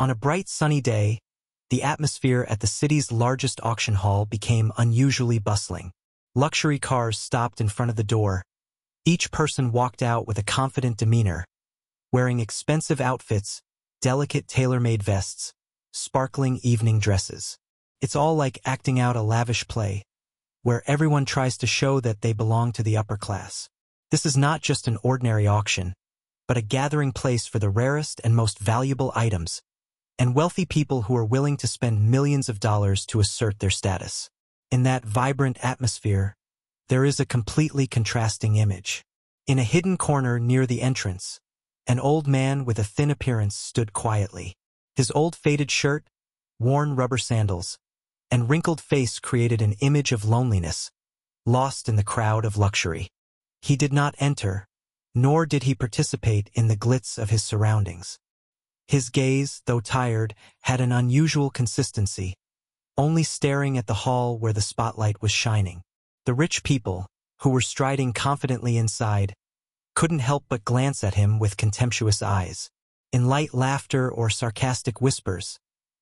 On a bright sunny day, the atmosphere at the city's largest auction hall became unusually bustling. Luxury cars stopped in front of the door. Each person walked out with a confident demeanor, wearing expensive outfits, delicate tailor-made vests, sparkling evening dresses. It's all like acting out a lavish play, where everyone tries to show that they belong to the upper class. This is not just an ordinary auction, but a gathering place for the rarest and most valuable items, and wealthy people who are willing to spend millions of dollars to assert their status. In that vibrant atmosphere, there is a completely contrasting image. In a hidden corner near the entrance, an old man with a thin appearance stood quietly. His old faded shirt, worn rubber sandals, and wrinkled face created an image of loneliness, lost in the crowd of luxury. He did not enter, nor did he participate in the glitz of his surroundings. His gaze, though tired, had an unusual consistency, only staring at the hall where the spotlight was shining. The rich people, who were striding confidently inside, couldn't help but glance at him with contemptuous eyes. In light laughter or sarcastic whispers,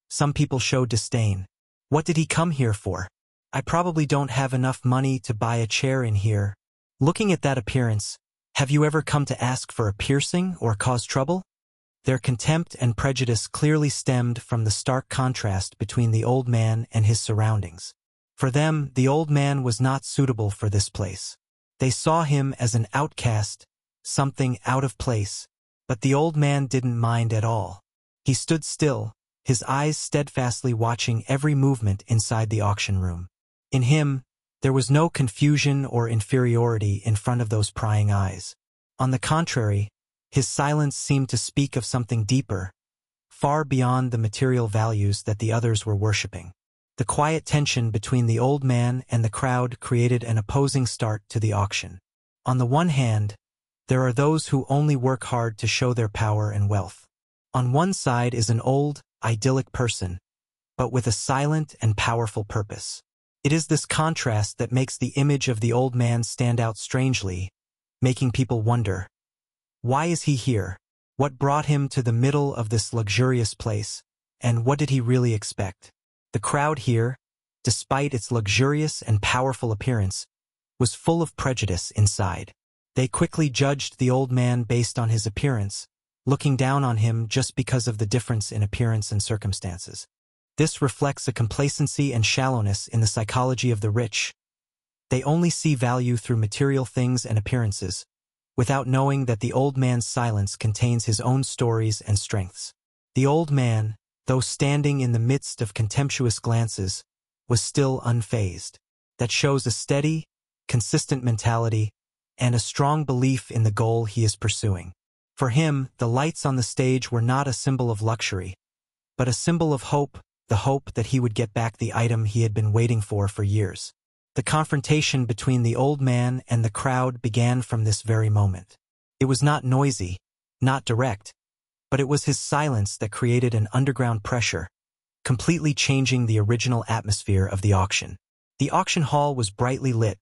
some people showed disdain. What did he come here for? I probably don't have enough money to buy a chair in here. Looking at that appearance, have you ever come to ask for a piercing or cause trouble? Their contempt and prejudice clearly stemmed from the stark contrast between the old man and his surroundings. For them, the old man was not suitable for this place. They saw him as an outcast, something out of place, but the old man didn't mind at all. He stood still, his eyes steadfastly watching every movement inside the auction room. In him, there was no confusion or inferiority in front of those prying eyes. On the contrary, his silence seemed to speak of something deeper, far beyond the material values that the others were worshipping. The quiet tension between the old man and the crowd created an opposing start to the auction. On the one hand, there are those who only work hard to show their power and wealth. On one side is an old, idyllic person, but with a silent and powerful purpose. It is this contrast that makes the image of the old man stand out strangely, making people wonder, why is he here? What brought him to the middle of this luxurious place, and what did he really expect? The crowd here, despite its luxurious and powerful appearance, was full of prejudice inside. They quickly judged the old man based on his appearance, looking down on him just because of the difference in appearance and circumstances. This reflects a complacency and shallowness in the psychology of the rich. They only see value through material things and appearances, without knowing that the old man's silence contains his own stories and strengths. The old man, though standing in the midst of contemptuous glances, was still unfazed. That shows a steady, consistent mentality and a strong belief in the goal he is pursuing. For him, the lights on the stage were not a symbol of luxury, but a symbol of hope, the hope that he would get back the item he had been waiting for years. The confrontation between the old man and the crowd began from this very moment. It was not noisy, not direct, but it was his silence that created an underground pressure, completely changing the original atmosphere of the auction. The auction hall was brightly lit.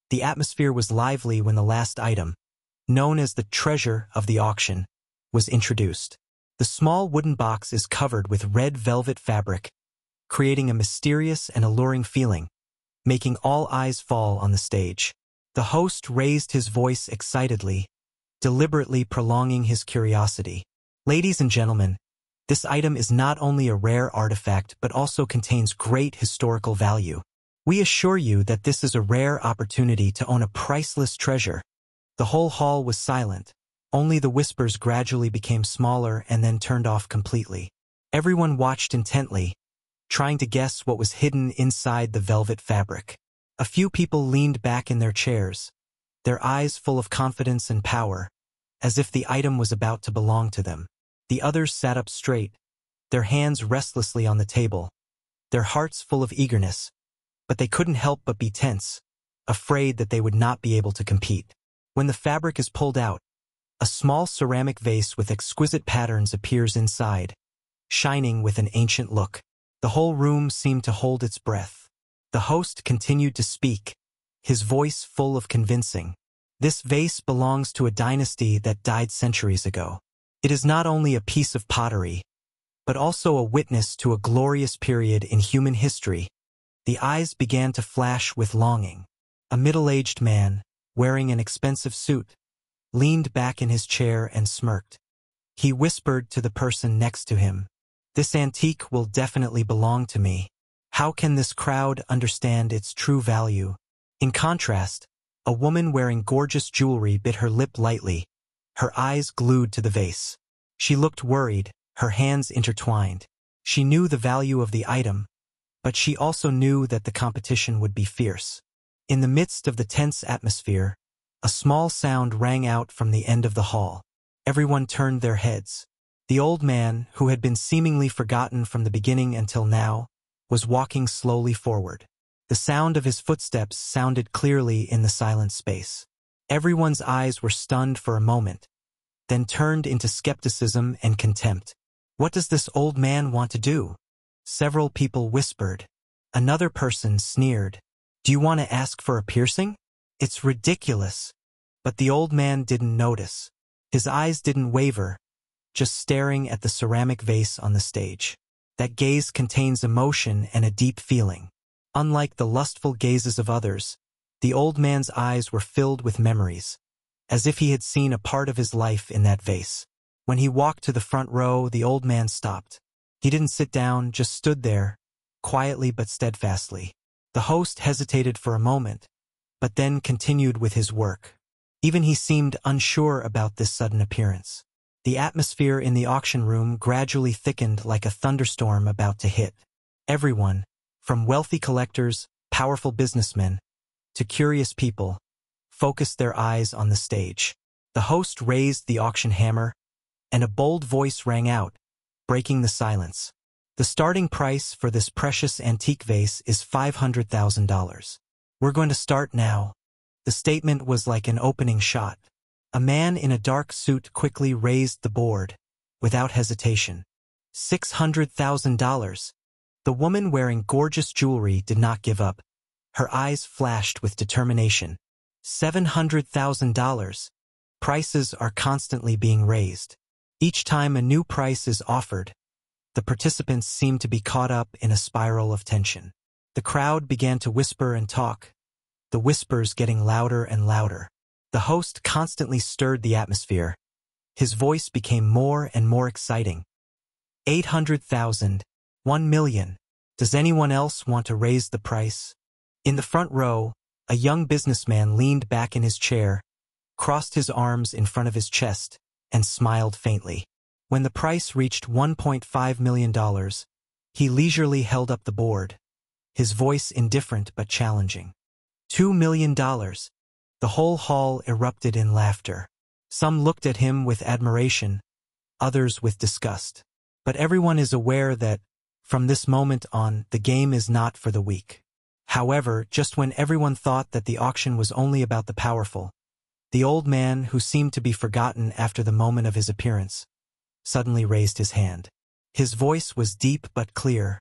The atmosphere was lively when the last item, known as the treasure of the auction, was introduced. The small wooden box is covered with red velvet fabric, creating a mysterious and alluring feeling, making all eyes fall on the stage. The host raised his voice excitedly, deliberately prolonging his curiosity. Ladies and gentlemen, this item is not only a rare artifact but also contains great historical value. We assure you that this is a rare opportunity to own a priceless treasure. The whole hall was silent. Only the whispers gradually became smaller and then turned off completely. Everyone watched intently, trying to guess what was hidden inside the velvet fabric. A few people leaned back in their chairs, their eyes full of confidence and power, as if the item was about to belong to them. The others sat up straight, their hands restlessly on the table, their hearts full of eagerness, but they couldn't help but be tense, afraid that they would not be able to compete. When the fabric is pulled out, a small ceramic vase with exquisite patterns appears inside, shining with an ancient look. The whole room seemed to hold its breath. The host continued to speak, his voice full of convincing. This vase belongs to a dynasty that died centuries ago. It is not only a piece of pottery, but also a witness to a glorious period in human history. The eyes began to flash with longing. A middle-aged man, wearing an expensive suit, leaned back in his chair and smirked. He whispered to the person next to him, "This antique will definitely belong to me. How can this crowd understand its true value?" In contrast, a woman wearing gorgeous jewelry bit her lip lightly, her eyes glued to the vase. She looked worried, her hands intertwined. She knew the value of the item, but she also knew that the competition would be fierce. In the midst of the tense atmosphere, a small sound rang out from the end of the hall. Everyone turned their heads. The old man, who had been seemingly forgotten from the beginning until now, was walking slowly forward. The sound of his footsteps sounded clearly in the silent space. Everyone's eyes were stunned for a moment, then turned into skepticism and contempt. "What does this old man want to do?" Several people whispered. Another person sneered. "Do you want to ask for a piercing? It's ridiculous." But the old man didn't notice. His eyes didn't waver, just staring at the ceramic vase on the stage. That gaze contains emotion and a deep feeling. Unlike the lustful gazes of others, the old man's eyes were filled with memories, as if he had seen a part of his life in that vase. When he walked to the front row, the old man stopped. He didn't sit down, just stood there, quietly but steadfastly. The host hesitated for a moment, but then continued with his work. Even he seemed unsure about this sudden appearance. The atmosphere in the auction room gradually thickened like a thunderstorm about to hit. Everyone, from wealthy collectors, powerful businessmen, to curious people, focused their eyes on the stage. The host raised the auction hammer, and a bold voice rang out, breaking the silence. "The starting price for this precious antique vase is $500,000. We're going to start now." The statement was like an opening shot. A man in a dark suit quickly raised the board, without hesitation. $600,000. The woman wearing gorgeous jewelry did not give up. Her eyes flashed with determination. $700,000. Prices are constantly being raised. Each time a new price is offered, the participants seem to be caught up in a spiral of tension. The crowd began to whisper and talk, the whispers getting louder and louder. The host constantly stirred the atmosphere. His voice became more and more exciting. 800,000, 1 million. Does anyone else want to raise the price? In the front row, a young businessman leaned back in his chair, crossed his arms in front of his chest, and smiled faintly. When the price reached $1.5 million, he leisurely held up the board, his voice indifferent but challenging. $2 million. The whole hall erupted in laughter. Some looked at him with admiration, others with disgust. But everyone is aware that, from this moment on, the game is not for the weak. However, just when everyone thought that the auction was only about the powerful, the old man, who seemed to be forgotten after the moment of his appearance, suddenly raised his hand. His voice was deep but clear.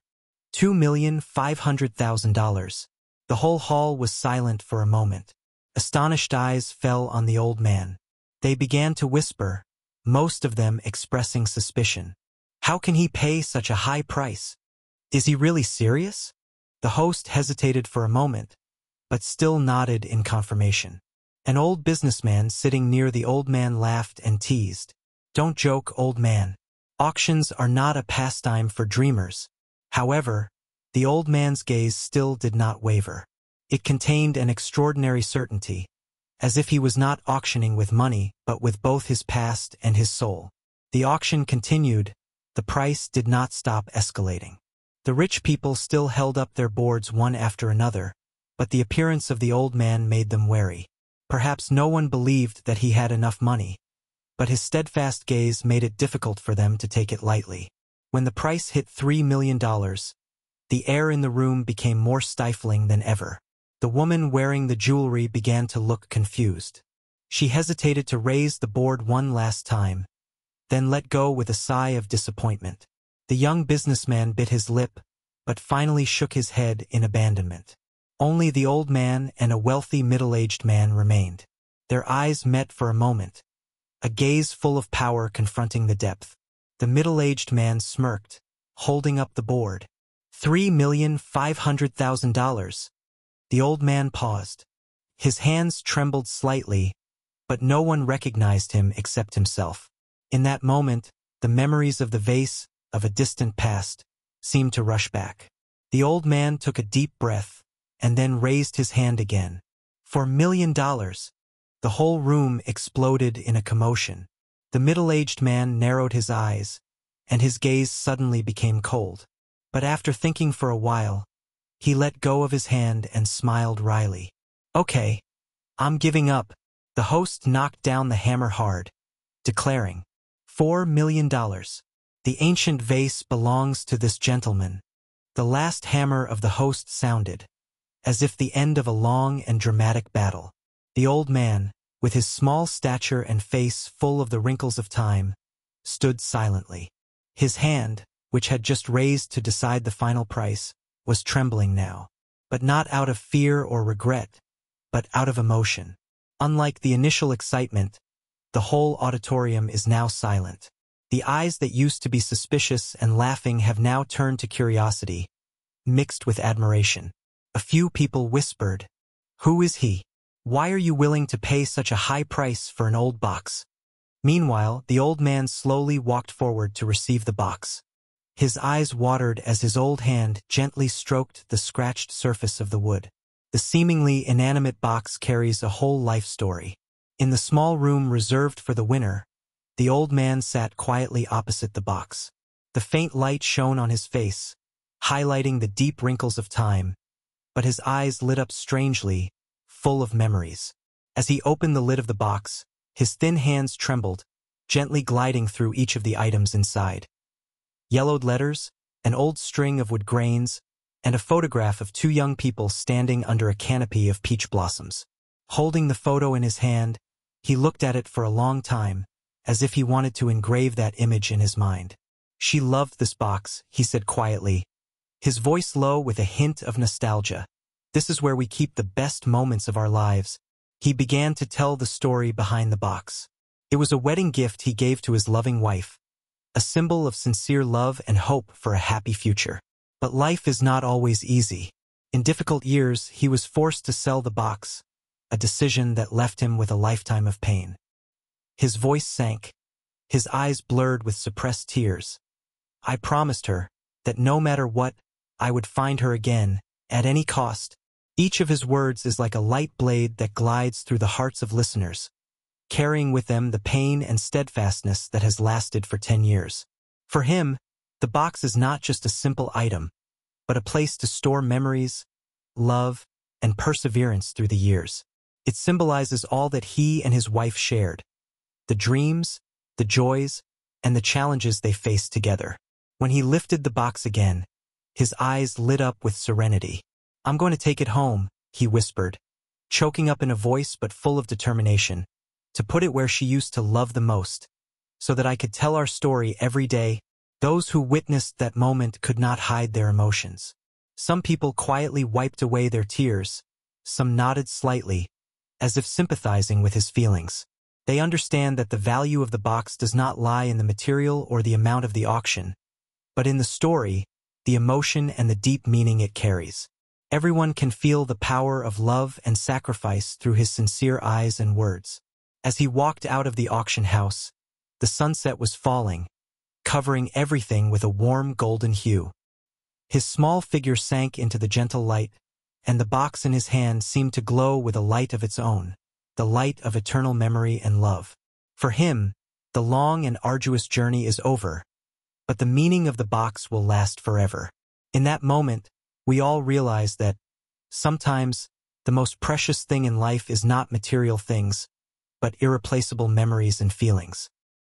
$2,500,000. The whole hall was silent for a moment. Astonished eyes fell on the old man. They began to whisper, most of them expressing suspicion. How can he pay such a high price? Is he really serious? The host hesitated for a moment, but still nodded in confirmation. An old businessman sitting near the old man laughed and teased. "Don't joke, old man. Auctions are not a pastime for dreamers." However, the old man's gaze still did not waver. It contained an extraordinary certainty, as if he was not auctioning with money but with both his past and his soul. The auction continued. The price did not stop escalating. The rich people still held up their boards one after another, but the appearance of the old man made them wary. Perhaps no one believed that he had enough money, but his steadfast gaze made it difficult for them to take it lightly. When the price hit $3 million, the air in the room became more stifling than ever. The woman wearing the jewelry began to look confused. She hesitated to raise the board one last time, then let go with a sigh of disappointment. The young businessman bit his lip, but finally shook his head in abandonment. Only the old man and a wealthy middle-aged man remained. Their eyes met for a moment, a gaze full of power confronting the depth. The middle-aged man smirked, holding up the board. $3,500,000. The old man paused. His hands trembled slightly, but no one recognized him except himself. In that moment, the memories of the vase, of a distant past, seemed to rush back. The old man took a deep breath, and then raised his hand again. $4 million. The whole room exploded in a commotion. The middle-aged man narrowed his eyes, and his gaze suddenly became cold. But after thinking for a while, he let go of his hand and smiled wryly. "Okay, I'm giving up." The host knocked down the hammer hard, declaring, $4 million. The ancient vase belongs to this gentleman. The last hammer of the host sounded, as if the end of a long and dramatic battle. The old man, with his small stature and face full of the wrinkles of time, stood silently. His hand, which had just raised to decide the final price, was trembling now, but not out of fear or regret, but out of emotion. Unlike the initial excitement, the whole auditorium is now silent. The eyes that used to be suspicious and laughing have now turned to curiosity, mixed with admiration. A few people whispered, "Who is he? Why are you willing to pay such a high price for an old box?" Meanwhile, the old man slowly walked forward to receive the box. His eyes watered as his old hand gently stroked the scratched surface of the wood. The seemingly inanimate box carries a whole life story. In the small room reserved for the winner, the old man sat quietly opposite the box. The faint light shone on his face, highlighting the deep wrinkles of time, but his eyes lit up strangely, full of memories. As he opened the lid of the box, his thin hands trembled, gently gliding through each of the items inside. Yellowed letters, an old string of wood grains, and a photograph of two young people standing under a canopy of peach blossoms. Holding the photo in his hand, he looked at it for a long time, as if he wanted to engrave that image in his mind. "She loved this box," he said quietly, his voice low with a hint of nostalgia. "This is where we keep the best moments of our lives." He began to tell the story behind the box. It was a wedding gift he gave to his loving wife, a symbol of sincere love and hope for a happy future. But life is not always easy. In difficult years, he was forced to sell the box, a decision that left him with a lifetime of pain. His voice sank, his eyes blurred with suppressed tears. "I promised her that no matter what, I would find her again, at any cost." Each of his words is like a light blade that glides through the hearts of listeners, carrying with them the pain and steadfastness that has lasted for 10 years. For him, the box is not just a simple item, but a place to store memories, love, and perseverance through the years. It symbolizes all that he and his wife shared, the dreams, the joys, and the challenges they faced together. When he lifted the box again, his eyes lit up with serenity. "I'm going to take it home," he whispered, choking up in a voice but full of determination, "to put it where she used to love the most, so that I could tell our story every day." Those who witnessed that moment could not hide their emotions. Some people quietly wiped away their tears, some nodded slightly, as if sympathizing with his feelings. They understand that the value of the box does not lie in the material or the amount of the auction, but in the story, the emotion and the deep meaning it carries. Everyone can feel the power of love and sacrifice through his sincere eyes and words. As he walked out of the auction house, the sunset was falling, covering everything with a warm golden hue. His small figure sank into the gentle light, and the box in his hand seemed to glow with a light of its own, the light of eternal memory and love. For him, the long and arduous journey is over, but the meaning of the box will last forever. In that moment, we all realize that, sometimes, the most precious thing in life is not material things, but irreplaceable memories and feelings.